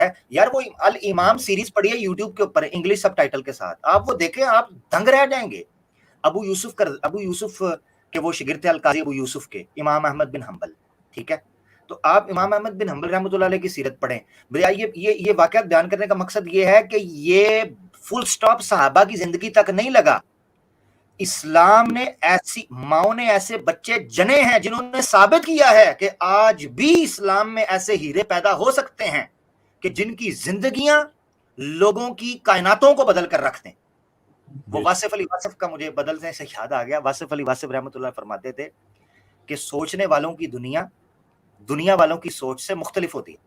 ہے یار. وہ الامام سیریز پڑھی ہے یوٹیوب کے اوپر انگلش سب ٹائٹل کے ساتھ, آپ وہ دیکھیں آپ دنگ رہ جائیں گے. ابو یوسف کے وہ شاگرد تھے القاضی ابو یوسف کے, امام احمد بن حنبل, ٹھیک ہے. تو آپ امام احمد بن حنبل رحمۃ اللہ علیہ کی سیرت پڑھیں. یہ واقعات بیان کرنے کا مقصد یہ ہے کہ یہ فل سٹاپ صحابہ کی زندگی تک نہیں لگا. اسلام نے ایسی ماؤں نے ایسے بچے جنے ہیں جنہوں نے ثابت کیا ہے کہ آج بھی اسلام میں ایسے ہیرے پیدا ہو سکتے ہیں کہ جن کی زندگیاں لوگوں کی کائناتوں کو بدل کر رکھ دیں. وہ واصف علی واصف کا مجھے بدلنے سے یاد آ گیا. واصف علی واصف رحمۃ اللہ فرماتے تھے کہ سوچنے والوں کی دنیا والوں کی سوچ سے مختلف ہوتی ہے.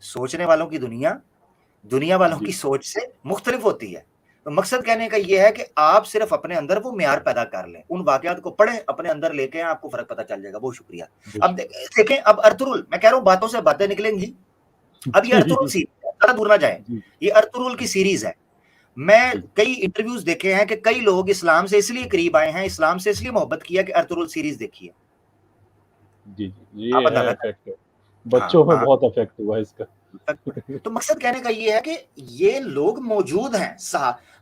سوچنے والوں کی دنیا والوں کی سوچ سے مختلف ہوتی ہے. تو مقصد کہنے کا یہ ہے کہ آپ صرف اپنے اندر وہ معیار پیدا کر لیں, ان واقعات کو پڑھیں, اپنے اندر لے کے آپ کو فرق پتہ چل جائے گا. بہت شکریہ. اب دیکھیں, اب ارطغرل, میں کہہ رہا ہوں باتوں سے باتیں نکلیں گی. اب یہ ارطغرل سیریز, زیادہ دور نہ جائیں, یہ ارطغرل کی سیریز ہے. میں کئی انٹرویوز دیکھے ہیں کہ کئی لوگ اسلام سے اس لیے قریب آئے ہیں, اسلام سے اس لیے محبت کیا کہ ارطغرل سیریز دیکھی ہے. جی یہ ہے افیکٹ, بچوں میں بہت افیکٹ ہوا اس کا. تو مقصد کہنے کا یہ ہے کہ یہ لوگ موجود ہیں.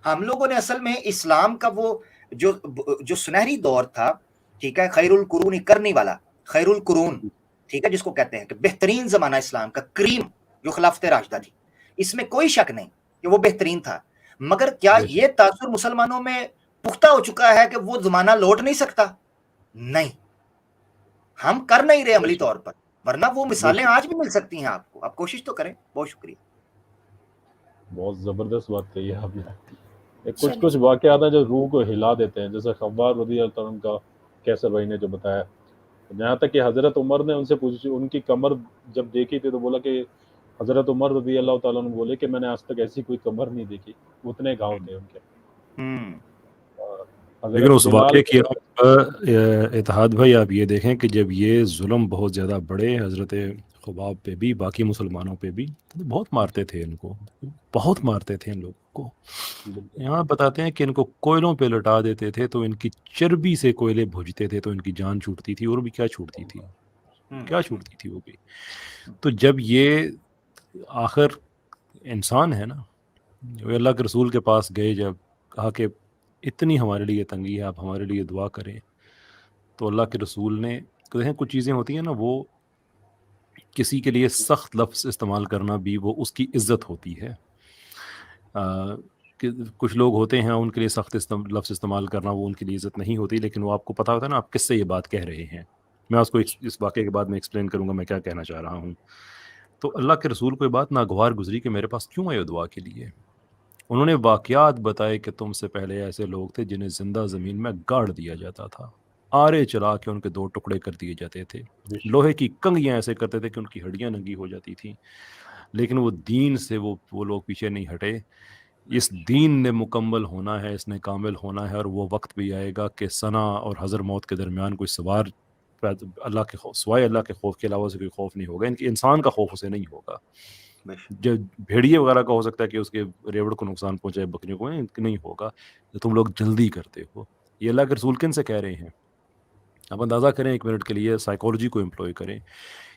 ہم لوگوں نے اصل میں اسلام کا وہ جو سنہری دور تھا, ٹھیک ہے, خیر القرون کرنی والا, خیر القرون, ٹھیک ہے, جس کو کہتے ہیں کہ بہترین زمانہ اسلام کا, کریم جو خلافت راشدہ تھی, اس میں کوئی شک نہیں کہ وہ بہترین تھا. مگر کیا یہ تاثر مسلمانوں میں پختہ ہو چکا ہے کہ وہ زمانہ لوٹ نہیں سکتا؟ نہیں, ہم کر نہیں رہے عملی طور پر, ورنہ وہ مثالیں آج بھی مل سکتی ہیں آپ کو. آپ کوشش تو کریں. بہت شکریہ. بہت زبردست بات کہی ہے آپ نے. کچھ واقعات ہیں جو روح کو ہلا دیتے ہیں, جیسے خباب رضی اللہ عنہ کا کیسر بھائی نے جو بتایا, یہاں تک کہ حضرت عمر نے ان سے پوچھی, ان کی کمر جب دیکھی تھی تو بولا کہ حضرت عمر رضی اللہ تعالیٰ عنہ بولے کہ میں نے آج تک ایسی کوئی کمر نہیں دیکھی, اتنے گھاؤ تھے ان کے. لیکن اس واقعے کی اتحاد بھائی آپ یہ دیکھیں کہ جب یہ ظلم بہت زیادہ بڑے حضرت خباب پہ بھی, باقی مسلمانوں پہ بھی, بہت مارتے تھے ان کو, بہت مارتے تھے ان لوگوں کو. یہاں بتاتے ہیں کہ ان کو کوئلوں پہ لٹا دیتے تھے تو ان کی چربی سے کوئلے بھجتے تھے تو ان کی جان چھوٹتی تھی. اور بھی کیا چھوٹتی تھی وہ بھی. تو جب یہ آخر انسان ہے نا, جو اللہ کے رسول کے پاس گئے, جب کہا کہ اتنی ہمارے لیے تنگی ہے, آپ ہمارے لیے دعا کریں, تو اللہ کے رسول نے کہیں کچھ چیزیں ہوتی ہیں نا, وہ کسی کے لیے سخت لفظ استعمال کرنا بھی وہ اس کی عزت ہوتی ہے. کہ کچھ لوگ ہوتے ہیں ان کے لیے سخت لفظ استعمال کرنا وہ ان کے لیے عزت نہیں ہوتی, لیکن وہ آپ کو پتہ ہوتا ہے نا آپ کس سے یہ بات کہہ رہے ہیں. میں اس کو اس واقعے کے بعد میں ایکسپلین کروں گا میں کیا کہنا چاہ رہا ہوں. تو اللہ کے رسول کو یہ بات ناگوار گزری کہ میرے پاس کیوں آئے دعا کے لیے. انہوں نے واقعات بتائے کہ تم سے پہلے ایسے لوگ تھے جنہیں زندہ زمین میں گاڑ دیا جاتا تھا, آرے چلا کے ان کے 2 ٹکڑے کر دیے جاتے تھے, لوہے کی کنگیاں ایسے کرتے تھے کہ ان کی ہڈیاں ننگی ہو جاتی تھیں, لیکن وہ دین سے وہ لوگ پیچھے نہیں ہٹے. اس دین نے مکمل ہونا ہے, اس نے کامل ہونا ہے, اور وہ وقت بھی آئے گا کہ ثنا اور حضر موت کے درمیان کوئی سوار اللہ کے خوف سوائے اللہ کے خوف کے علاوہ سے کوئی خوف نہیں ہوگا. انسان کا خوف اسے نہیں ہوگا. جو بھیڑیے وغیرہ کا ہو سکتا ہے کہ اس کے ریوڑ کو نقصان پہنچائے, بکریوں کو نہیں ہوگا. تم لوگ جلدی کرتے ہو. یہ اللہ کے رسول کن سے کہہ رہے ہیں؟ آپ اندازہ کریں 1 منٹ کے لیے, سائیکالوجی کو امپلوائے کریں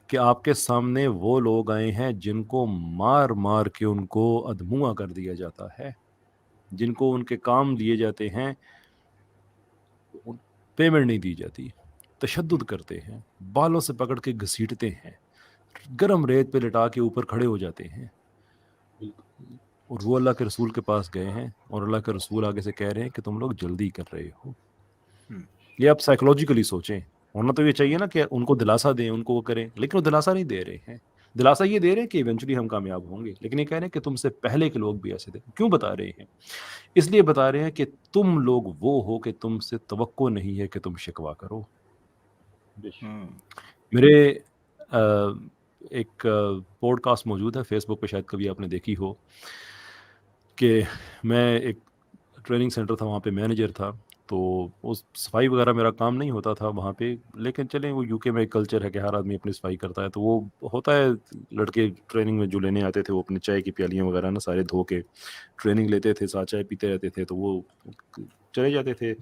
کہ آپ کے سامنے وہ لوگ آئے ہیں جن کو مار مار کے ان کو ادھموا کر دیا جاتا ہے, جن کو ان کے کام دیے جاتے ہیں, پیمنٹ نہیں دی جاتی, تشدد کرتے ہیں, بالوں سے پکڑ کے گھسیٹتے ہیں, گرم ریت پہ لٹا کے اوپر کھڑے ہو جاتے ہیں, اور وہ اللہ کے رسول کے پاس گئے ہیں اور اللہ کے رسول آگے سے کہہ رہے ہیں کہ تم لوگ جلدی کر رہے ہو. یہ آپ سائیکولوجیکلی سوچیں. ہونا تو یہ چاہیے نا کہ ان کو دلاسا دیں, ان کو وہ کریں, لیکن وہ دلاسا نہیں دے رہے ہیں. دلاسا یہ دے رہے ہیں کہ ایونچولی ہم کامیاب ہوں گے, لیکن یہ کہہ رہے ہیں کہ تم سے پہلے کے لوگ بھی ایسے تھے. کیوں بتا رہے ہیں؟ اس لیے بتا رہے ہیں کہ تم لوگ وہ ہو کہ تم سے توقع نہیں ہے کہ تم شکوہ کرو. میرے ایک پوڈ کاسٹ موجود ہے فیس بک پہ, شاید کبھی آپ نے دیکھی ہو, کہ میں ایک ٹریننگ سینٹر تھا, وہاں پہ مینیجر تھا. تو اس صفائی وغیرہ میرا کام نہیں ہوتا تھا وہاں پہ, لیکن چلیں وہ UK میں ایک کلچر ہے کہ ہر آدمی اپنی صفائی کرتا ہے. تو وہ ہوتا ہے لڑکے ٹریننگ میں جو لینے آتے تھے وہ اپنے چائے کی پیالیاں وغیرہ نا سارے دھو کے ٹریننگ لیتے تھے, ساتھ چائے پیتے رہتے تھے. تو وہ چلے جاتے تھے,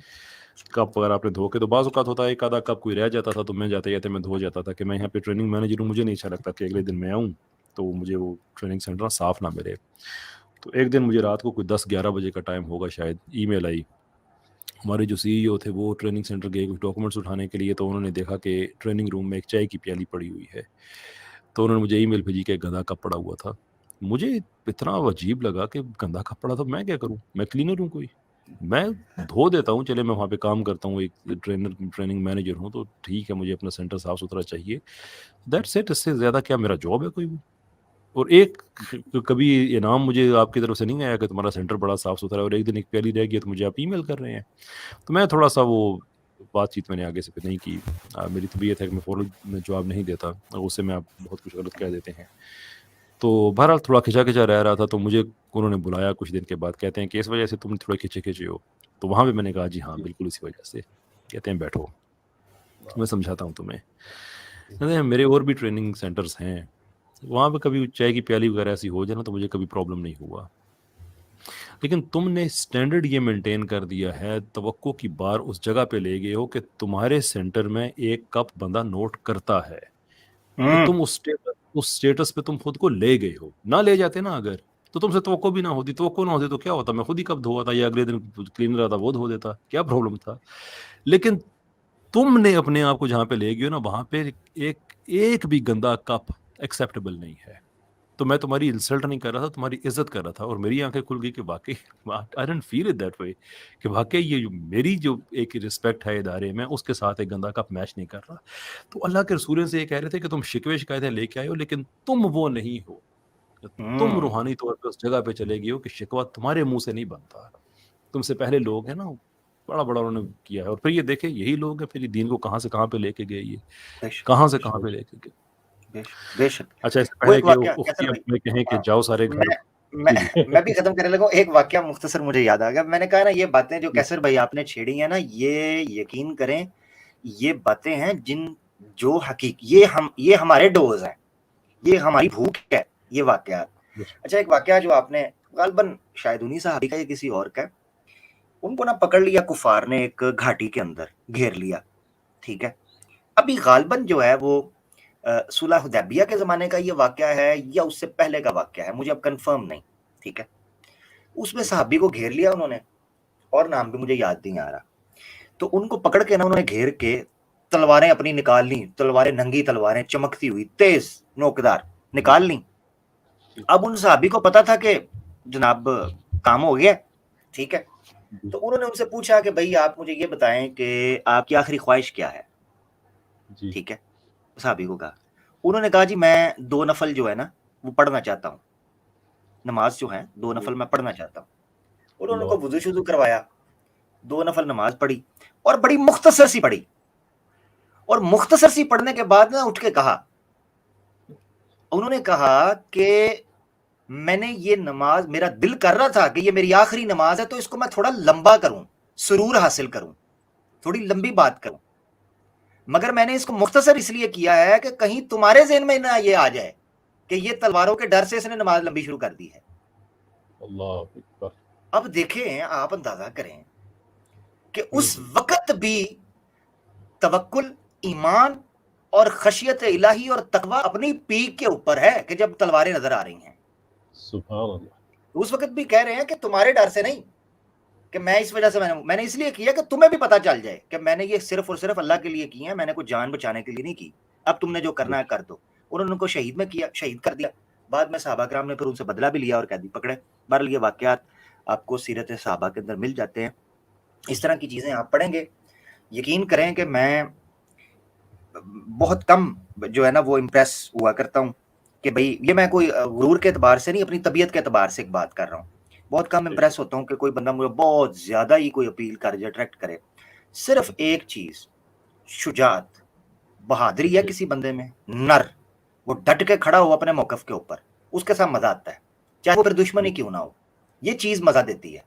کپ وغیرہ اپنے دھو کے. تو بعض اوقات ہوتا ہے ایک آدھا کپ کوئی رہ جاتا تھا, تو میں جاتے جاتے میں دھو جاتا تھا کہ میں یہاں پہ ٹریننگ مینیجر ہوں, مجھے نہیں اچھا لگتا کہ اگلے دن میں آؤں تو مجھے وہ ٹریننگ سینٹر صاف نہ ملے. تو ایک دن مجھے رات کو کوئی 10-11 بجے کا ٹائم ہوگا شاید, ای میل آئی. ہمارے جو سی ای او تھے وہ ٹریننگ سینٹر گئے کچھ ڈاکومنٹس اٹھانے کے لیے, تو انہوں نے دیکھا کہ ٹریننگ روم میں ایک چائے کی پیالی پڑی ہوئی ہے. تو انہوں نے مجھے ای میل بھیجی کہ گندہ کپ پڑا ہوا تھا. مجھے اتنا عجیب لگا کہ گندہ کپ پڑا تھا, میں کیا کروں, میں کلینر ہوں کوئی, میں دھو دیتا ہوں, چلے میں وہاں پہ کام کرتا ہوں, ایک ٹریننگ مینیجر ہوں, تو ٹھیک ہے مجھے اپنا سینٹر صاف ستھرا چاہیے, دیٹس اٹ. اس سے زیادہ کیا میرا جاب ہے کوئی بھی؟ اور ایک کبھی انعام مجھے آپ کی طرف سے نہیں آیا کہ تمہارا سینٹر بڑا صاف ستھرا ہے, اور ایک دن ایک پیالی رہ گئی تو مجھے آپ ای میل کر رہے ہیں. تو میں تھوڑا سا وہ بات چیت میں نے آگے سے پہ نہیں کی. میری طبیعت ہے کہ میں فوراً میں جواب نہیں دیتا, اور اس سے میں آپ بہت کچھ غلط کہہ دیتے ہیں. تو بہرحال تھوڑا کھچا رہ رہا تھا, تو مجھے انہوں نے بلایا کچھ دن کے بعد, کہتے ہیں کہ اس وجہ سے تم تھوڑے کھچے ہو. تو وہاں پہ میں نے کہا جی ہاں بالکل اسی وجہ سے. کہتے ہیں بیٹھو میں سمجھاتا ہوں تمہیں. میرے اور بھی ٹریننگ سینٹرز ہیں, وہاں پہ کبھی چائے کی پیالی وغیرہ ایسی ہو جائے نا تو مجھے کبھی پرابلم نہیں ہوا. لیکن تم نے اسٹینڈرڈ یہ مینٹین کر دیا ہے, توقع کی بار اس جگہ پہ لے گئے ہو کہ تمہارے سینٹر میں ایک کپ بندہ نوٹ کرتا ہے, تو تم اس سٹیٹس پہ تم خود کو لے گئے ہو. نہ لے جاتے نا اگر, تو تم سے توقع بھی نہ ہوتی تو کیا ہوتا, میں خود ہی کپ دھوا تھا یا اگلے دن کلینر آتا وہ دھو دیتا, کیا پرابلم تھا. لیکن تم نے اپنے آپ کو جہاں پہ لے گئے ہو نا, وہاں پہ ایک بھی گندا کپ ایکسیپٹیبل نہیں ہے. تو میں تمہاری انسلٹ نہیں کر رہا تھا, تمہاری عزت کر رہا تھا, اور میری آنکھیں کھل گئی کہ واقعی I didn't feel it that way, کہ واقعی یہ میری جو ایک رسپیکٹ ہے ادارے میں, اس کے ساتھ ایک گندا کپ میچ نہیں کر رہا. تو اللہ کے رسول سے یہ کہہ رہے تھے کہ تم شکوے شکایتیں لے کے آئے ہو, لیکن تم وہ نہیں ہو. تم روحانی طور پہ اس جگہ پہ چلے گئے ہو کہ شکوہ تمہارے منہ سے نہیں بنتا. تم سے پہلے لوگ ہیں نا, بڑا انہوں نے کیا ہے, اور پھر یہ دیکھیں یہی لوگ ہیں پھر یہ دین کو کہاں سے کہاں پہ لے کے گئے, یہ کہاں سے کہاں پہ لے کے گئے. بے شک. اچھا, اس سے وہ پہلے ایک کہ واقعہ اختی اپنے کہیں کہ جاؤ سارے گھر, میں بھی ختم کرنے لگا. ایک واقعہ مختصر مجھے یاد آ گیا. میں نے کہا نا یہ باتیں جو کیسر بھائی آپ نے چھیڑی ہیں نا, یہ یقین کریں یہ باتیں ہیں جو یہ ہمارے ڈوز ہیں, یہ ہماری بھوک ہے, یہ واقعات. اچھا, ایک واقعہ جو آپ نے غالباً شاید انہی صحابی کا یا کسی اور کا, ان کو نا پکڑ لیا کفار نے ایک گھاٹی کے اندر, گھیر لیا, ٹھیک ہے. ابھی غالباً جو ہے وہ صلح حدیبیہ کے زمانے کا یہ واقعہ ہے یا اس سے پہلے کا واقعہ ہے, مجھے اب کنفرم نہیں, ٹھیک ہے. اس میں صحابی کو گھیر لیا انہوں نے, اور نام بھی مجھے یاد نہیں آ رہا. تو ان کو پکڑ کے نا انہوں نے گھیر کے تلواریں اپنی نکال لیں, تلواریں ننگی تلواریں چمکتی ہوئی تیز نوکدار نکال لیں. اب ان صحابی کو پتا تھا کہ جناب کام ہو گیا, ٹھیک ہے. تو انہوں نے ان سے پوچھا کہ بھائی آپ مجھے یہ بتائیں کہ آپ کی آخری خواہش کیا ہے, ٹھیک ہے. صحابی کو کہا, انہوں نے کہا جی میں 2 نفل جو ہے نا وہ پڑھنا چاہتا ہوں, نماز جو ہے 2 نفل میں پڑھنا چاہتا ہوں. انہوں نے ان کو وضو شضو کروایا, 2 نفل نماز پڑھی, اور بڑی مختصر سی پڑھی, اور مختصر سی پڑھنے کے بعد نا اٹھ کے کہا, انہوں نے کہا کہ میں نے یہ نماز, میرا دل کر رہا تھا کہ یہ میری آخری نماز ہے تو اس کو میں تھوڑا لمبا کروں, سرور حاصل کروں, تھوڑی لمبی بات کروں, مگر میں نے اس کو مختصر اس لیے کیا ہے کہ کہیں تمہارے ذہن میں نہ یہ آ جائے کہ یہ تلواروں کے ڈر سے اس نے نماز لمبی شروع کر دی ہے. اللہ اکبر. اب دیکھیں, آپ اندازہ کریں کہ اس وقت بھی توکل, ایمان اور خشیت الہی اور تقوی اپنی پیک کے اوپر ہے کہ جب تلواریں نظر آ رہی ہیں, سبحان اللہ, اس وقت بھی کہہ رہے ہیں کہ تمہارے ڈر سے نہیں, کہ میں اس وجہ سے میں نے اس لیے کیا کہ تمہیں بھی پتہ چل جائے کہ میں نے یہ صرف اور صرف اللہ کے لیے کی ہے, میں نے کوئی جان بچانے کے لیے نہیں کی. اب تم نے جو کرنا ہے کر دو. انہوں نے ان کو شہید میں کیا, شہید کر دیا. بعد میں صحابہ کرام نے پھر ان سے بدلہ بھی لیا اور قیدی پکڑے. بہرحال یہ واقعات آپ کو سیرت صحابہ کے اندر مل جاتے ہیں. اس طرح کی چیزیں آپ پڑھیں گے, یقین کریں کہ میں بہت کم جو ہے نا وہ امپریس ہوا کرتا ہوں کہ بھئی یہ میں کوئی غرور کے اعتبار سے نہیں, اپنی طبیعت کے اعتبار سے ایک بات کر رہا ہوں. بہت کم امپریس ہوتا ہوں کہ کوئی بندہ مجھے بہت زیادہ ہی کوئی اپیل کر جائے, اٹریکٹ کرے. صرف ایک چیز, شجاعت, بہادری ہے کسی بندے میں, نر, وہ ڈٹ کے کھڑا ہو اپنے موقف کے اوپر, اس کے ساتھ مزہ آتا ہے, چاہے وہ پھر دشمنی کیوں نہ ہو, یہ چیز مزہ دیتی ہے.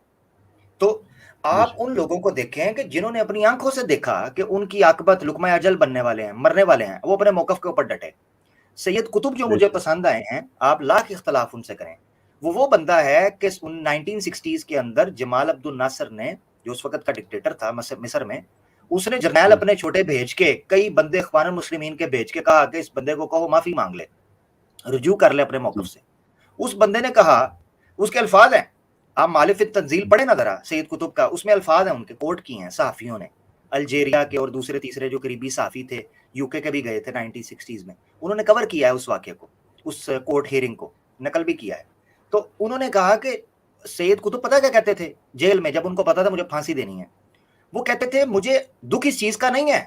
تو آپ ان لوگوں کو دیکھیں کہ جنہوں نے اپنی آنکھوں سے دیکھا کہ ان کی عاقبت لقمہ اجل بننے والے ہیں, مرنے والے ہیں, وہ اپنے موقف کے اوپر ڈٹے. سید قطب جو مجھے پسند آئے ہیں, آپ لاکھ اختلاف ان سے کریں, وہ بندہ ہے کہ 1960s کے اندر جمال عبد الناصر نے, جو اس وقت کا ڈکٹیٹر تھا مصر میں, اس نے جرنیل اپنے چھوٹے بھیج کے, کئی بندے اخوان المسلمین کے بھیج کے کہا کہ اس بندے کو کہو معافی مانگ لے. رجوع کر لے اپنے موقف سے. اس بندے نے کہا, اس کے الفاظ ہیں, آپ مالف التنزیل پڑھیں نا ذرا سید قطب کا, اس میں الفاظ ہیں ان کے, کوٹ کی ہیں صحافیوں نے, الجیریا کے اور دوسرے تیسرے جو قریبی صحافی تھے, یو کے بھی گئے تھے 1960s میں, انہوں نے کور کیا ہے اس واقعے کو, اس کورٹ ہیئرنگ کو نقل بھی کیا ہے. تو انہوں نے کہا کہ سید قطب پتہ کیا کہتے تھے جیل میں, جب ان کو پتا تھا مجھے پھانسی دینی ہے, وہ کہتے تھے مجھے دکھ اس چیز کا نہیں ہے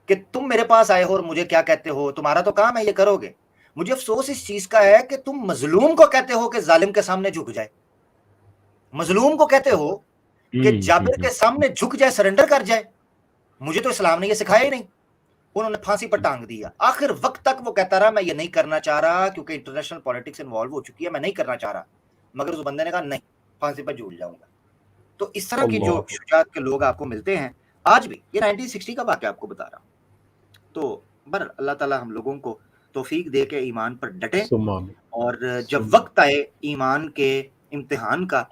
کہ تم میرے پاس آئے ہو اور مجھے کیا کہتے ہو, تمہارا تو کام ہے یہ کرو گے, مجھے افسوس اس چیز کا ہے کہ تم مظلوم کو کہتے ہو کہ ظالم کے سامنے جھک جائے, مظلوم کو کہتے ہو کہ جابر کے سامنے جھک جائے, سرنڈر کر جائے. مجھے تو اسلام نے یہ سکھایا ہی نہیں. انہوں نے پھانسی پر ٹانگ دیا. آخر وقت تک وہ کہتا رہا میں یہ نہیں کرنا چاہ رہا کیونکہ انٹرنیشنل پولیٹکس انوالو ہو چکی ہے, میں نہیں کرنا چاہ رہا. مگر اس بندے نے کہا نہیں, پھانسی پر جھول جاؤں گا. تو اس طرح کی جو شجاعت کے لوگ آپ کو ملتے ہیں آج بھی, یہ 1960 کا واقعہ آپ کو بتا رہا ہوں. تو بر اللہ تعالیٰ ہم لوگوں کو توفیق دے کے ایمان پر ڈٹیں, اور جب وقت آئے ایمان کے امتحان کا,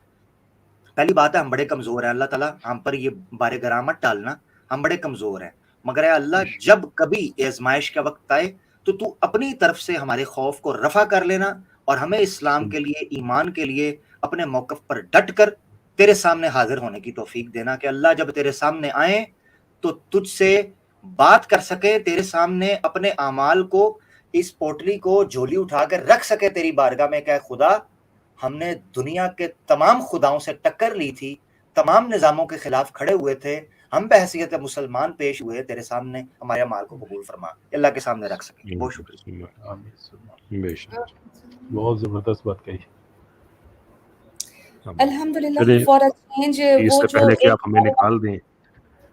پہلی بات ہے ہم بڑے کمزور ہیں, اللہ تعالیٰ ہم پر یہ بار گراں مت ڈالنا, ہم بڑے کمزور ہیں, مگر اے اللہ جب کبھی آزمائش کا وقت آئے تو اپنی طرف سے ہمارے خوف کو رفع کر لینا, اور ہمیں اسلام کے لیے, ایمان کے لیے اپنے موقف پر ڈٹ کر تیرے سامنے حاضر ہونے کی توفیق دینا, کہ اللہ جب تیرے سامنے آئیں تو تجھ سے بات کر سکے, تیرے سامنے اپنے اعمال کو, اس پوٹلی کو جھولی اٹھا کر رکھ سکے تیری بارگاہ میں, کہ خدا ہم نے دنیا کے تمام خداؤں سے ٹکر لی تھی, تمام نظاموں کے خلاف کھڑے ہوئے تھے, ہم بحیثیت مسلمان پیش ہوئے تیرے سامنے, ہمارے اعمال کو قبول فرما, اللہ کے سامنے رکھ سکیں. بہت شکریہ. بہت زبردست بات کہی. الحمدللہ فار اے چینج. وہ جو پہلے کہ آپ ہمیں نکال دیں,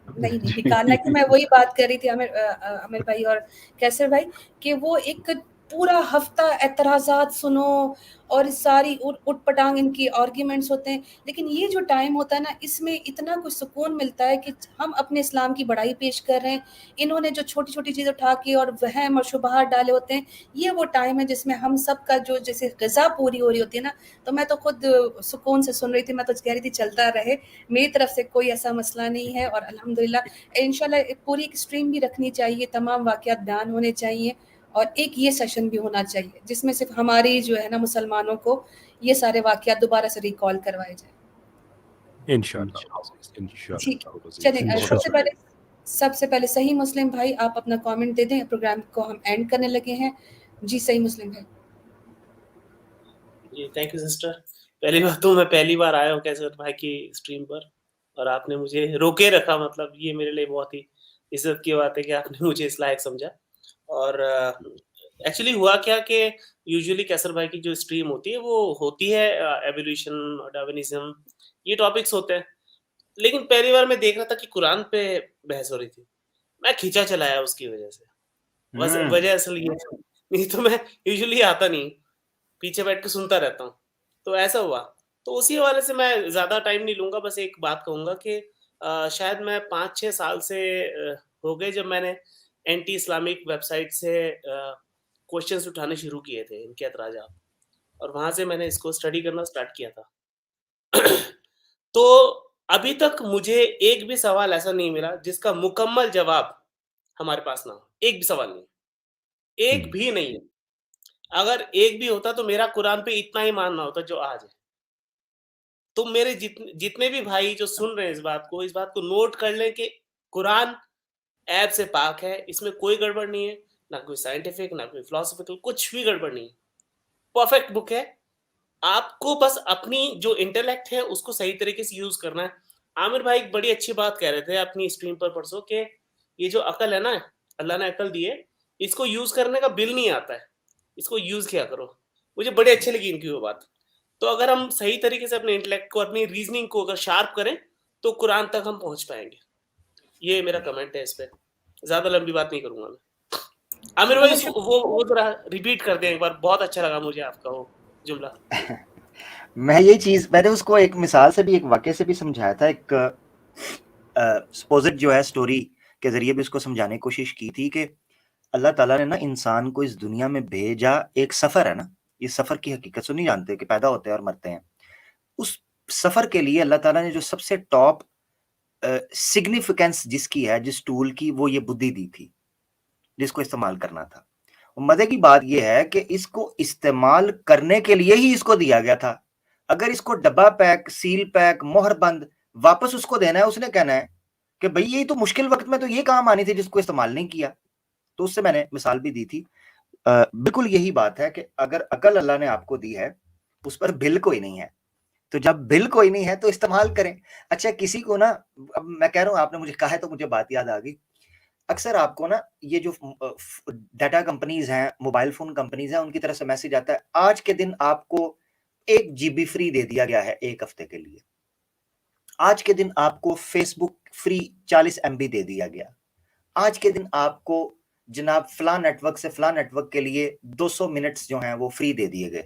نہیں نکالنا, کہ میں وہی بات کر رہی تھی عامر بھائی اور کیسر بھائی, کہ وہ ایک پورا ہفتہ اعتراضات سنو اور ساری اٹھ پٹانگ ان کی آرگیومنٹس ہوتے ہیں, لیکن یہ جو ٹائم ہوتا ہے نا, اس میں اتنا کچھ سکون ملتا ہے کہ ہم اپنے اسلام کی بڑائی پیش کر رہے ہیں. انہوں نے جو چھوٹی چھوٹی چیز اٹھا کے اور وہم اور شبہات ڈالے ہوتے ہیں, یہ وہ ٹائم ہے جس میں ہم سب کا جو جیسے غذا پوری ہو رہی ہوتی ہے نا. تو میں تو خود سکون سے سن رہی تھی, میں تو کہہ رہی تھی چلتا رہے, میری طرف سے کوئی ایسا مسئلہ نہیں ہے. اور الحمدللہ انشاءاللہ پوری ایک اسٹریم بھی رکھنی چاہیے, تمام واقعات بیان ہونے چاہیے, اور ایک یہ سیشن بھی ہونا چاہیے جس میں صرف ہماری جو ہے نا مسلمانوں کو یہ سارے واقعات دوبارہ سے ریکال کروائے جائیں. انشاءاللہ. ٹھیک ہے, چلیں سب سے پہلے صحیح مسلم بھائی آپ اپنا کامنٹ دے دیں, پروگرام کو ہم اینڈ کرنے لگے ہیں. جی صحیح مسلم بھائی. جی تھینک یو سسٹر. پہلی بار تو میں پہلی بار آیا ہوں کیسر بھائی کی اسٹریم پر, اور آپ نے مجھے روکے رکھا, مطلب یہ میرے لیے بہت ہی عزت کی بات ہے کہ آپ نے مجھے اس لائق سمجھا. اور ایکچولی ہوا کیا کہ یوزلی کیسر بھائی کی جو اسٹریم ہوتی ہے وہ ہوتی ہے ایولیوشن اور ڈارونزم, یہ ٹاپکس ہوتے ہیں. لیکن پہلی بار میں دیکھ رہا تھا کہ قرآن پہ بحث ہو رہی تھی, میں کھینچا چلایا اس کی وجہ سے. وجہ اصل یہ نہیں تو میں یوزلی آتا نہیں, پیچھے بیٹھ کے سنتا رہتا ہوں, تو ایسا ہوا. تو اسی حوالے سے میں زیادہ ٹائم نہیں لوں گا, بس ایک بات کہوں گا کہ شاید میں 5-6 سال سے ہو گئے جب میں نے اینٹی اسلامک ویب سائٹ سے کوشچنس اٹھانے شروع کیے تھے, ان کے اعتراضات, اور وہاں سے میں نے اس کو اسٹڈی کرنا سٹارٹ کیا تھا. تو ابھی تک مجھے ایک بھی سوال ایسا نہیں ملا جس کا مکمل جواب ہمارے پاس نہ ہو. ایک بھی سوال نہیں, ایک بھی نہیں. اگر ایک بھی ہوتا تو میرا قرآن پہ اتنا ہی ماننا ہوتا جو آج ہے. تو میرے جتنے بھی بھائی جو سن رہے ہیں اس بات کو نوٹ کر لیں کہ قرآن عیب سے پاک ہے, اس میں کوئی گڑبڑ نہیں ہے, نہ کوئی سائنٹیفک نہ کوئی فلسفیکل, کچھ بھی گڑبڑ نہیں ہے. پرفیکٹ بک ہے. آپ کو بس اپنی جو انٹلیکٹ ہے اس کو صحیح طریقے سے یوز کرنا ہے. عامر بھائی ایک بڑی اچھی بات کہہ رہے تھے اپنی اسٹریم پر پرسوں, کہ یہ جو عقل ہے نا, اللہ نے عقل دی ہے, اس کو یوز کرنے کا بل نہیں آتا ہے, اس کو یوز کیا کرو. مجھے بڑے اچھے لگی ان کی وہ بات. تو اگر ہم صحیح طریقے سے اپنے انٹلیکٹ کو, اپنی ریزننگ کو اگر شارپ کریں تو قرآن تک ہم پہنچ پائیں گے. یہ میرا کمنٹ ہے اس پہ, زیادہ لمبی بات نہیں کروں گا میں. عامر بھائی وہ ذرا ریپیٹ کر دیں ایک بار, بہت اچھا لگا مجھے آپ کا وہ جملہ. میں یہ چیز میں نے اس کو ایک مثال سے بھی, ایک واقعے سے بھی سمجھایا تھا. ایک سپوزٹ جو ہے اسٹوری کے ذریعے بھی اس کو سمجھانے کی کوشش کی تھی کہ اللہ تعالیٰ نے نا انسان کو اس دنیا میں بھیجا, ایک سفر ہے نا, یہ سفر کی حقیقت تو نہیں جانتے کہ پیدا ہوتے ہیں اور مرتے ہیں. اس سفر کے لیے اللہ تعالیٰ نے جو سب سے ٹاپ سگنیفیکینس جس کی ہے, جس ٹول کی, وہ یہ بدھی دی تھی جس کو استعمال کرنا تھا. مزے کی بات یہ ہے کہ اس کو استعمال کرنے کے لیے ہی اس کو دیا گیا تھا. اگر اس کو ڈبہ پیک، سیل پیک، مہر بند واپس اس کو دینا ہے، اس نے کہنا ہے کہ بھئی یہ تو مشکل وقت میں تو یہ کام آنی تھی جس کو استعمال نہیں کیا. تو اس سے میں نے مثال بھی دی تھی. بالکل یہی بات ہے کہ اگر عقل اللہ نے آپ کو دی ہے، اس پر بل کوئی نہیں ہے، تو جب بل کوئی نہیں ہے تو استعمال کریں. اچھا کسی کو نا، اب میں کہہ رہا ہوں آپ نے مجھے کہا ہے تو مجھے بات یاد آ گئی. اکثر آپ کو نا یہ جو ڈیٹا کمپنیز ہیں، موبائل فون کمپنیز ہیں، ان کی طرف سے میسج آتا ہے آج کے دن آپ کو 1 GB فری دے دیا گیا ہے 1 ہفتے کے لیے. آج کے دن آپ کو فیس بک فری 40 MB دے دیا گیا. آج کے دن آپ کو جناب فلاں نیٹ ورک سے فلاں نیٹ ورک کے لیے 200 منٹس جو ہیں وہ فری دے دیے گئے.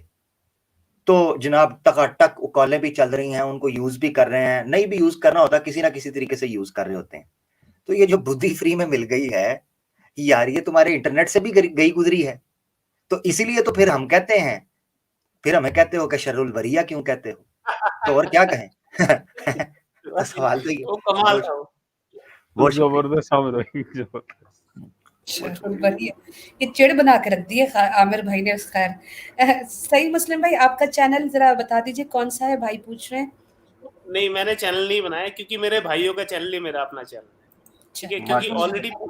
تو جناب ٹکا ٹک کالیں بھی چل رہی ہیں، ان کو یوز بھی کر رہے ہیں، نہیں بھی یوز کرنا ہوتا کسی نہ کسی طریقے سے یوز کر رہے ہوتے ہیں. تو یہ جو بدھی فری میں مل گئی ہے یار، یہ تمہارے انٹرنیٹ سے بھی گئی گزری ہے. تو اسی لیے تو پھر ہم کہتے ہیں، پھر ہمیں کہتے ہو کہ شر البریہ کیوں کہتے ہو، تو اور کیا کہیں. سوال تو یہ وہ کمال تھا. بہت شکریہ. زبردست عامر بھائی، زبردست. بڑھیا، یہ چڑ بنا کے رکھ دی ہے عامر بھائی نے. خیر صحیح مسلم بھائی آپ کا چینل ذرا بتا دیجیے کون سا ہے؟ بھائی پوچھ رہے ہیں. نہیں میں نے چینل نہیں بنایا کیونکہ میرے بھائیوں کا چینل ہی میرا اپنا چینل ہے. ٹھیک ہے، کیونکہ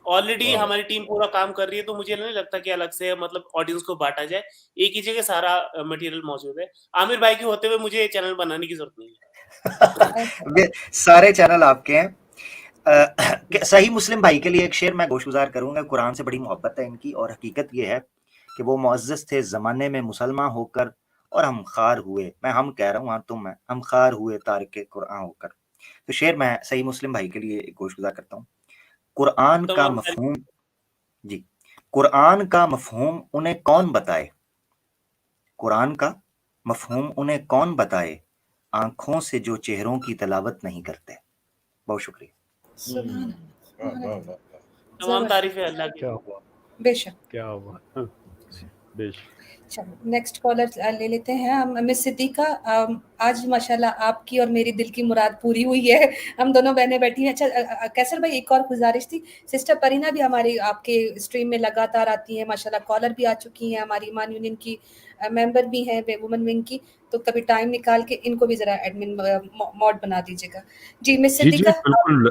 آلریڈی ہماری ٹیم پورا کام کر رہی ہے، تو مجھے نہیں لگتا کہ الگ سے مطلب آڈینس کو بانٹا جائے. ایک ہی جگہ سارا مٹیریل موجود ہے. عامر بھائی کے ہوتے ہوئے مجھے چینل بنانے کی ضرورت نہیں ہے. سارے چینل آپ کے ہیں. صحیح مسلم بھائی کے لیے ایک شعر میں گوشگزار کروں گا. قرآن سے بڑی محبت ہے ان کی، اور حقیقت یہ ہے کہ وہ معزز تھے زمانے میں مسلمان ہو کر، اور ہم خار ہوئے، میں ہم کہہ رہا ہوں، ہاں تم میں، ہم خار ہوئے تارک قرآن ہو کر. تو شعر میں صحیح مسلم بھائی کے لیے گوشگزار کرتا ہوں. قرآن کا مفہوم، جی، قرآن کا مفہوم انہیں کون بتائے، قرآن کا مفہوم انہیں کون بتائے، آنکھوں سے جو چہروں کی تلاوت نہیں کرتے. بہت شکریہ. تمام تعریفیں اللہ کی. بے شک، کیا بات، بے شک. چلو نیکسٹ کالر لے لیتے ہیں ہم. مس صدیقہ، آج ماشاءاللہ آپ کی اور میری دل کی مراد پوری ہوئی ہے، ہم دونوں بہنیں بیٹھی ہیں. اچھا کیسر بھائی ایک اور گزارش تھی، سسٹر پرینہ بھی ہماری آپ کے اسٹریم میں لگاتار آتی ہیں ماشاءاللہ، کالر بھی آ چکی ہیں، ہماری ایمان یونین کی ممبر بھی ہیں وومن ونگ کی. تو کبھی ٹائم نکال کے ان کو بھی ذرا ایڈمن موڈ بنا دیجیے گا. جی مس جی صدیقہ. بالکل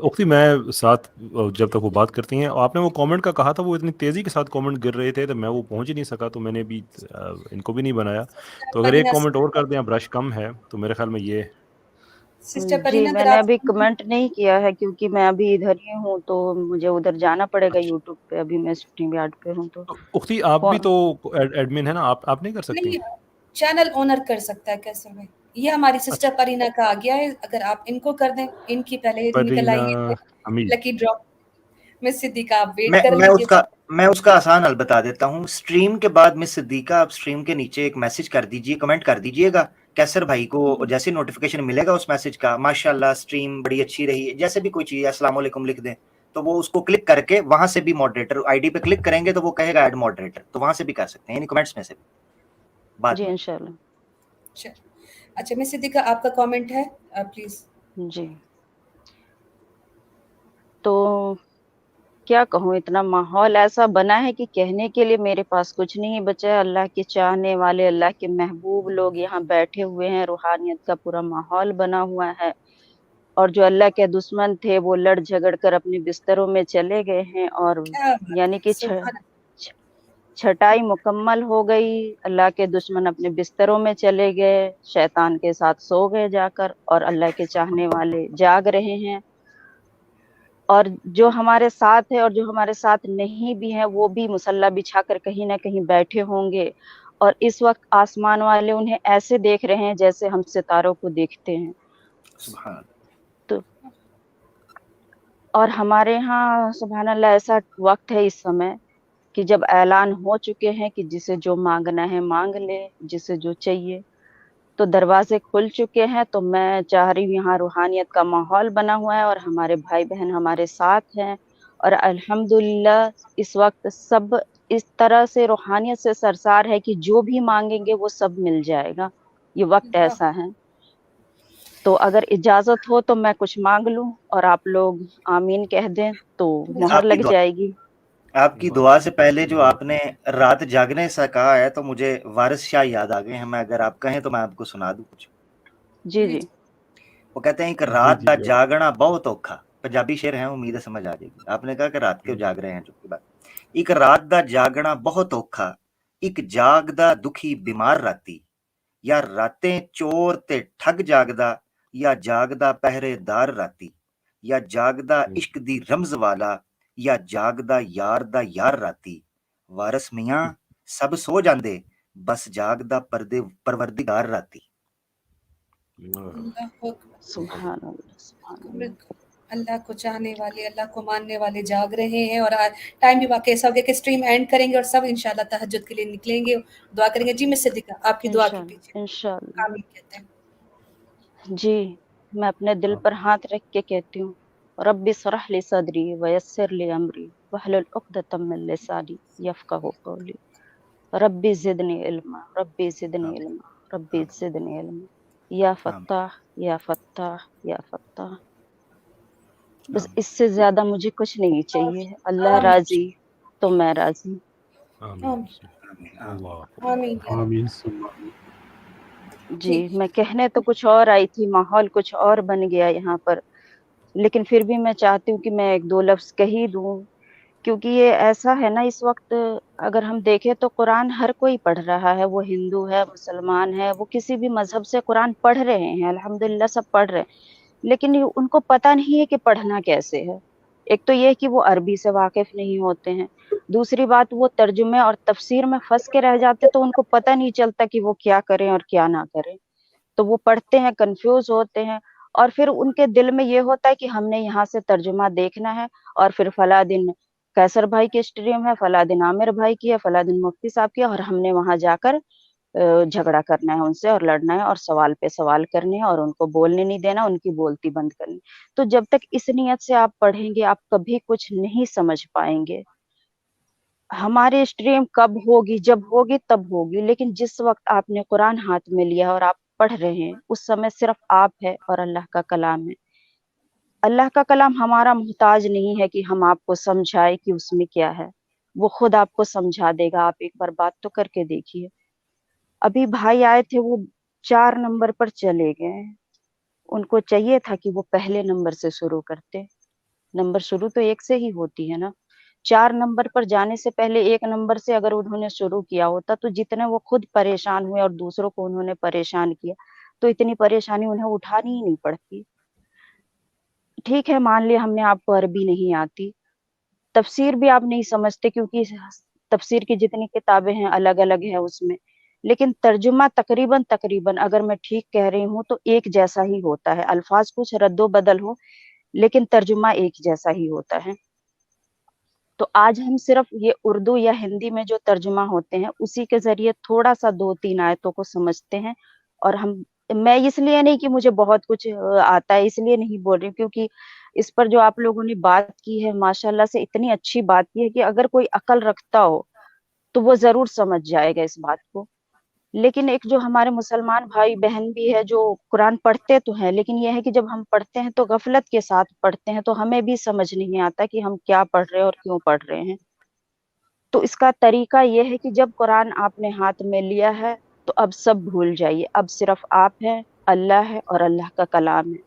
اختی، میں ساتھ جب تک وہ بات کرتی ہیں، آپ نے وہ کامنٹ کا کہا تھا، وہ اتنی تیزی کے ساتھ کامنٹ گر رہے تھے تو میں وہ پہنچ ہی نہیں سکا، تو میں نے بھی ان کو بھی نہیں بنایا. تو اگر ایک کامنٹ اور کر دیں، اب رش کم ہے تو میرے خیال میں یہ. جی میں نے ابھی کمنٹ نہیں کیا ہے کیونکہ میں ابھی ادھر ہی ہوں، تو مجھے ادھر جانا پڑے گا یوٹیوب پہ. ابھی میں اسٹریم یارڈ پہ ہوں. تو اختی آپ بھی تو ایڈمن ہے نا، آپ نہیں کر سکتی؟ چینل اونر کر سکتا ہے کیسر بھائی. یہ ہماری سسٹر پرینہ کا آ گیا ہے، اگر آپ ان کو کر دیں، ان کی پہلے نکل آئی لکی ڈراپ. مس صدیقہ آپ ویٹ کر لیجیے. میں اس کا آسان حل بتا دیتا ہوں. اسٹریم کے بعد مس صدیقہ آپ اسٹریم کے نیچے ایک میسج کر دیجیے، کمنٹ کر دیجیے گا. کیسر بھائی کو جیسے نوٹیفیکیشن ملے گا اس میسج کا، ماشاءاللہ اسٹریم بڑی اچھی رہی، جیسے بھی کوئی چیز، السلام علیکم لکھ دیں، تو وہ اس کو کلک کر کے وہاں سے بھی ماڈریٹر آئی ڈی پہ کلک کریں گے تو وہ کہے گا ایڈ ماڈریٹر، تو وہاں سے بھی کر سکتے ہیں، یعنی کمنٹس میں سے بھی. جی انشاءاللہ. اچھا مس صدیقہ آپ کا کامنٹ ہے پلیز. جی تو کیا کہوں، اتنا ماحول ایسا بنا ہے کہ کہنے کے لیے میرے پاس کچھ نہیں بچا. اللہ کے چاہنے والے، اللہ کے محبوب لوگ یہاں بیٹھے ہوئے ہیں، روحانیت کا پورا ماحول بنا ہوا ہے، اور جو اللہ کے دشمن تھے وہ لڑ جھگڑ کر اپنے بستروں میں چلے گئے ہیں، اور یعنی کہ چھٹائی مکمل ہو گئی. اللہ کے دشمن اپنے بستروں میں چلے گئے، شیطان کے ساتھ سو گئے جا کر، اور اللہ کے چاہنے والے جاگ رہے ہیں. اور جو ہمارے ساتھ ہے اور جو ہمارے ساتھ نہیں بھی ہیں، وہ بھی مسلح بچھا کر کہیں نہ کہیں بیٹھے ہوں گے. اور اس وقت آسمان والے انہیں ایسے دیکھ رہے ہیں جیسے ہم ستاروں کو دیکھتے ہیں. تو اور ہمارے ہاں سبحان اللہ ایسا وقت ہے اس سمے کہ جب اعلان ہو چکے ہیں کہ جسے جو مانگنا ہے مانگ لے، جسے جو چاہیے، تو دروازے کھل چکے ہیں. تو میں چاہ رہی ہوں، یہاں روحانیت کا ماحول بنا ہوا ہے اور ہمارے بھائی بہن ہمارے ساتھ ہیں، اور الحمدللہ اس وقت سب اس طرح سے روحانیت سے سرشار ہے کہ جو بھی مانگیں گے وہ سب مل جائے گا. یہ وقت ایسا ہے. تو اگر اجازت ہو تو میں کچھ مانگ لوں اور آپ لوگ آمین کہہ دیں تو مہر لگ جائے گی. آپ کی دعا سے پہلے جو آپ نے رات جاگنے سے کہا ہے تو مجھے وارث شاہ یاد آ گئے ہیں. میں اگر آپ کہیں تو میں آپ کو سنا دوں کچھ. جی جی وہ کہتے ہیں کہ جی رات جی کا جی جاگنا بہت اوکھا. پنجابی شعر ہیں, امید ہے سمجھ آ جائے گی. آپ نے کہا کہ رات کے جاگ رہے ہیں جو کی بات. ایک رات دا جاگنا بہت اوکھا, ایک جاگ دا دکھی بیمار راتی, یا راتیں چور تے ٹھگ جاگدا, یا جاگدا پہرے دار راتی, یا جاگدا عشق دی رمز والا, یا جاگدا یار دا یار راتی. وارث میاں سب سو جاندے, بس جاگدا پروردگار راتی. اللہ اکبر. سبحان اللہ سبحان اللہ. اللہ کو چاہنے والے, اللہ کو ماننے والے جاگ رہے ہیں. اور آج ٹائم بھی واقعی ایسا ہو گیا کہ اسٹریم اینڈ کریں گے اور سب انشاءاللہ تہجد کے لیے نکلیں گے, دعا کریں گے. جی مس صدیقہ, آپ کی دعا کی پیچھے انشاءاللہ آمین کہتے ہیں. جی میں اپنے دل پر ہاتھ رکھ کے کہتی ہوں, رب اشرح لی صدری ویسر لی امری واحلل عقدۃ من لسانی یفقہوا قولی. ربی زدنی علما, ربی زدنی علما, ربی زدنی علما. یا فتاح یا فتاح یا فتاح. بس اس سے زیادہ مجھے کچھ نہیں چاہیے. اللہ راضی تو میں راضی. آمین. اللہ آمین. آمین ثم آمین. جی میں کہنے تو کچھ اور آئی تھی, ماحول کچھ اور بن گیا یہاں پر, لیکن پھر بھی میں چاہتی ہوں کہ میں ایک دو لفظ کہی دوں, کیونکہ یہ ایسا ہے نا اس وقت اگر ہم دیکھیں تو قرآن ہر کوئی پڑھ رہا ہے, وہ ہندو ہے, مسلمان ہے, وہ کسی بھی مذہب سے قرآن پڑھ رہے ہیں, الحمدللہ سب پڑھ رہے ہیں, لیکن ان کو پتہ نہیں ہے کہ پڑھنا کیسے ہے. ایک تو یہ کہ وہ عربی سے واقف نہیں ہوتے ہیں, دوسری بات وہ ترجمے اور تفسیر میں پھنس کے رہ جاتے تو ان کو پتہ نہیں چلتا کہ وہ کیا کریں اور کیا نہ کریں. تو وہ پڑھتے ہیں, کنفیوز ہوتے ہیں, اور پھر ان کے دل میں یہ ہوتا ہے کہ ہم نے یہاں سے ترجمہ دیکھنا ہے, اور پھر فلاں دن قیصر بھائی کی اسٹریم ہے, فلاں دن عامر بھائی کی ہے, فلاں دن مفتی صاحب کی ہے, اور ہم نے وہاں جا کر جھگڑا کرنا ہے ان سے, اور لڑنا ہے, اور سوال پہ سوال کرنے ہیں, اور ان کو بولنے نہیں دینا, ان کی بولتی بند کرنی. تو جب تک اس نیت سے آپ پڑھیں گے آپ کبھی کچھ نہیں سمجھ پائیں گے. ہماری اسٹریم کب ہوگی, جب ہوگی تب ہوگی, لیکن جس وقت آپ نے قرآن ہاتھ میں لیا اور آپ پڑھ رہے ہیں اس سمے صرف آپ ہے اور اللہ کا کلام ہے. اللہ کا کلام ہمارا محتاج نہیں ہے کہ ہم آپ کو سمجھائے کہ اس میں کیا ہے, وہ خود آپ کو سمجھا دے گا. آپ ایک بار بات تو کر کے دیکھیے. ابھی بھائی آئے تھے, وہ 4 نمبر پر چلے گئے, ان کو چاہیے تھا کہ وہ پہلے نمبر سے شروع کرتے. نمبر شروع تو 1 سے ہی ہوتی ہے نا. 4 نمبر پر جانے سے پہلے 1 نمبر سے اگر انہوں نے شروع کیا ہوتا تو جتنے وہ خود پریشان ہوئے اور دوسروں کو انہوں نے پریشان کیا, تو اتنی پریشانی انہیں اٹھانی ہی نہیں پڑتی. ٹھیک ہے مان لیا ہم نے آپ کو عربی نہیں آتی, تفسیر بھی آپ نہیں سمجھتے کیونکہ تفسیر کی جتنی کتابیں ہیں الگ الگ ہیں اس میں, لیکن ترجمہ تقریباً اگر میں ٹھیک کہہ رہی ہوں تو ایک جیسا ہی ہوتا ہے. الفاظ کچھ رد و بدل ہو لیکن ترجمہ ایک جیسا ہی ہوتا ہے. تو آج ہم صرف یہ اردو یا ہندی میں جو ترجمہ ہوتے ہیں اسی کے ذریعے تھوڑا سا 2-3 آیتوں کو سمجھتے ہیں. اور میں اس لیے نہیں کہ مجھے بہت کچھ آتا ہے, اس لیے نہیں بول رہی ہوں, کیونکہ اس پر جو آپ لوگوں نے بات کی ہے ماشاءاللہ سے اتنی اچھی بات کی ہے کہ اگر کوئی عقل رکھتا ہو تو وہ ضرور سمجھ جائے گا اس بات کو. لیکن ایک جو ہمارے مسلمان بھائی بہن بھی ہے جو قرآن پڑھتے تو ہیں, لیکن یہ ہے کہ جب ہم پڑھتے ہیں تو غفلت کے ساتھ پڑھتے ہیں, تو ہمیں بھی سمجھ نہیں آتا کہ ہم کیا پڑھ رہے ہیں اور کیوں پڑھ رہے ہیں. تو اس کا طریقہ یہ ہے کہ جب قرآن آپ نے ہاتھ میں لیا ہے تو اب سب بھول جائیے, اب صرف آپ ہیں, اللہ ہے اور اللہ کا کلام ہے.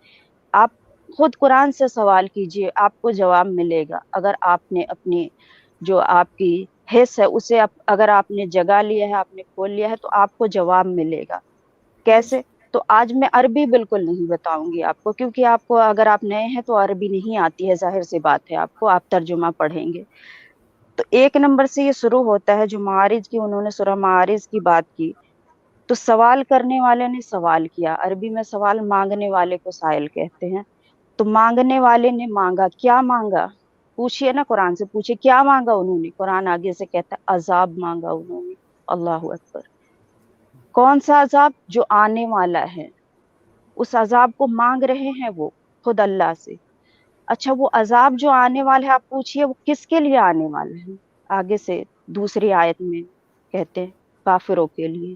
آپ خود قرآن سے سوال کیجئے, آپ کو جواب ملے گا. اگر آپ نے اپنی جو آپ کی حص ہے اسے اگر آپ نے جگہ لیا ہے, آپ نے کھول لیا ہے, تو آپ کو جواب ملے گا. کیسے؟ تو آج میں عربی بالکل نہیں بتاؤں گی آپ کو, کیونکہ آپ کو اگر آپ نئے ہیں تو عربی نہیں آتی ہے, ظاہر سی بات ہے, آپ ترجمہ پڑھیں گے. تو 1 نمبر سے یہ شروع ہوتا ہے. جو معارج کی انہوں نے سورہ معارج کی بات کی, تو سوال کرنے والے نے سوال کیا. عربی میں سوال مانگنے والے کو سائل کہتے ہیں. تو مانگنے والے نے مانگا, کیا مانگا؟ پوچھئے نا, قرآن سے پوچھئے کیا مانگا انہوں نے. قرآن آگے سے کہتا ہے عذاب مانگا انہوں نے. اللہ اکبر. کون سا عذاب؟ جو آنے والا ہے. اس عذاب کو مانگ رہے ہیں وہ خود اللہ سے. اچھا وہ عذاب جو آنے والا ہے آپ پوچھئے وہ کس کے لیے آنے والا ہے. آگے سے دوسری آیت میں کہتے ہیں کافروں کے لیے.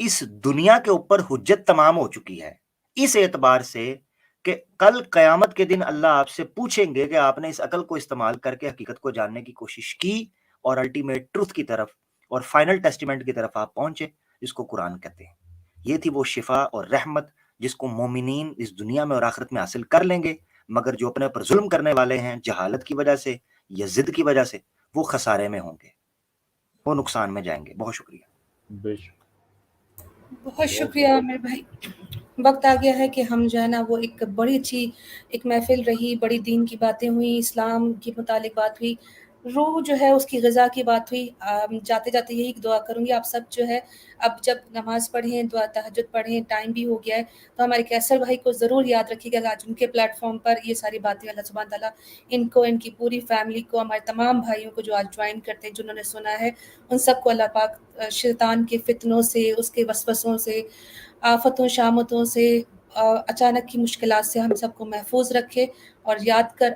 اس دنیا کے اوپر حجت تمام ہو چکی ہے، اس اعتبار سے کہ کل قیامت کے دن اللہ آپ سے پوچھیں گے کہ آپ نے اس عقل کو استعمال کر کے حقیقت کو جاننے کی کوشش کی اور الٹیمیٹ ٹروتھ کی طرف اور فائنل ٹیسٹیمنٹ کی طرف آپ پہنچے، جس کو قرآن کہتے ہیں۔ یہ تھی وہ شفا اور رحمت جس کو مومنین اس دنیا میں اور آخرت میں حاصل کر لیں گے، مگر جو اپنے پر ظلم کرنے والے ہیں جہالت کی وجہ سے یا ضد کی وجہ سے، وہ خسارے میں ہوں گے، وہ نقصان میں جائیں گے۔ بہت شکریہ۔ بے شک بہت شکریہ عامر بھائی۔ وقت آ گیا ہے کہ ہم جو ہے نا وہ ایک بڑی اچھی ایک محفل رہی، بڑی دین کی باتیں ہوئی، اسلام کے متعلق بات ہوئی، روح جو ہے اس کی غذا کی بات ہوئی۔ جاتے جاتے یہی دعا کروں گی، آپ سب جو ہے اب جب نماز پڑھیں، دعا تہجد پڑھیں، ٹائم بھی ہو گیا ہے، تو ہمارے کیسر بھائی کو ضرور یاد رکھیے گا کہ آج ان کے پلیٹ فارم پر یہ ساری باتیں اللہ سبحانہ تعالیٰ ان کو، ان کی پوری فیملی کو، ہمارے تمام بھائیوں کو جو آج جوائن کرتے ہیں، جنہوں نے سنا ہے، ان سب کو اللہ پاک شیطان کے فتنوں سے، اس کے وسوسوں سے، آفتوں شامتوں سے، اچانک کی مشکلات سے ہم سب کو محفوظ رکھے، اور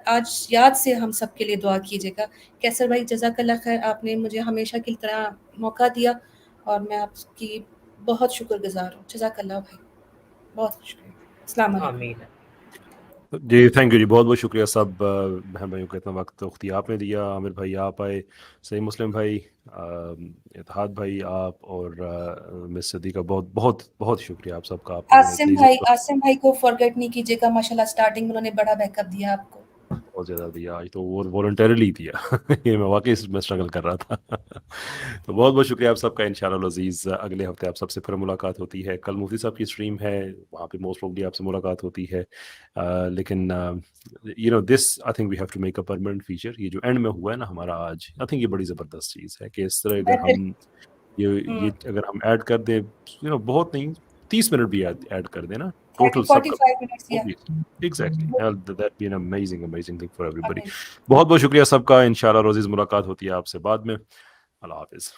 آج یاد سے ہم سب کے لیے دعا کیجیے گا۔ کیسر بھائی جزاک اللہ خیر، آپ نے مجھے ہمیشہ کی طرح موقع دیا اور میں آپ کی بہت شکر گزار ہوں۔ جزاک اللہ بھائی، بہت شکریہ۔ السلام علیکم۔ آمین۔ جی تھینک یو جی، بہت بہت شکریہ سب بہن بھائیوں کو اتنا وقت اختی آپ نے دیا۔ عامر بھائی آپ آئے، صحیح مسلم بھائی، اتحاد بھائی، آپ اور مس صدیقہ، بہت بہت بہت شکریہ آپ سب کا۔ آپ آسم بھائی کو فارگیٹ نہیں کیجیے گا، ماشاءاللہ سٹارٹنگ میں انہوں نے بڑا بیک اپ دیا آپ کو، بہت زیادہ دیا، آج تو وہ والنٹریلی دیا یہ میں واقعی اس میں اسٹرگل کر رہا تھا تو بہت بہت شکریہ آپ سب کا۔ انشاءاللہ العزیز اگلے ہفتے آپ سب سے پھر ملاقات ہوتی ہے۔ کل مفتی صاحب کی اسٹریم ہے، وہاں پہ موسٹ پروبلی آپ سے ملاقات ہوتی ہے، لیکن you know this I think we have to make a permanent feature. یہ جو اینڈ میں ہوا ہے نا ہمارا آج، آئی تھنک یہ بڑی زبردست چیز ہے کہ اس طرح اگر ہم یہ اگر ہم ایڈ کر دیں، یو نو بہت نہیں 30 منٹ بھی ایڈ کر دیں نا ٹوٹل سب کا، 45 منٹس یا exactly that be an amazing thing for everybody. بہت بہت شکریہ سب کا۔ انشاءاللہ روزیز ملاقات ہوتی ہے آپ سے بعد میں۔ اللہ حافظ۔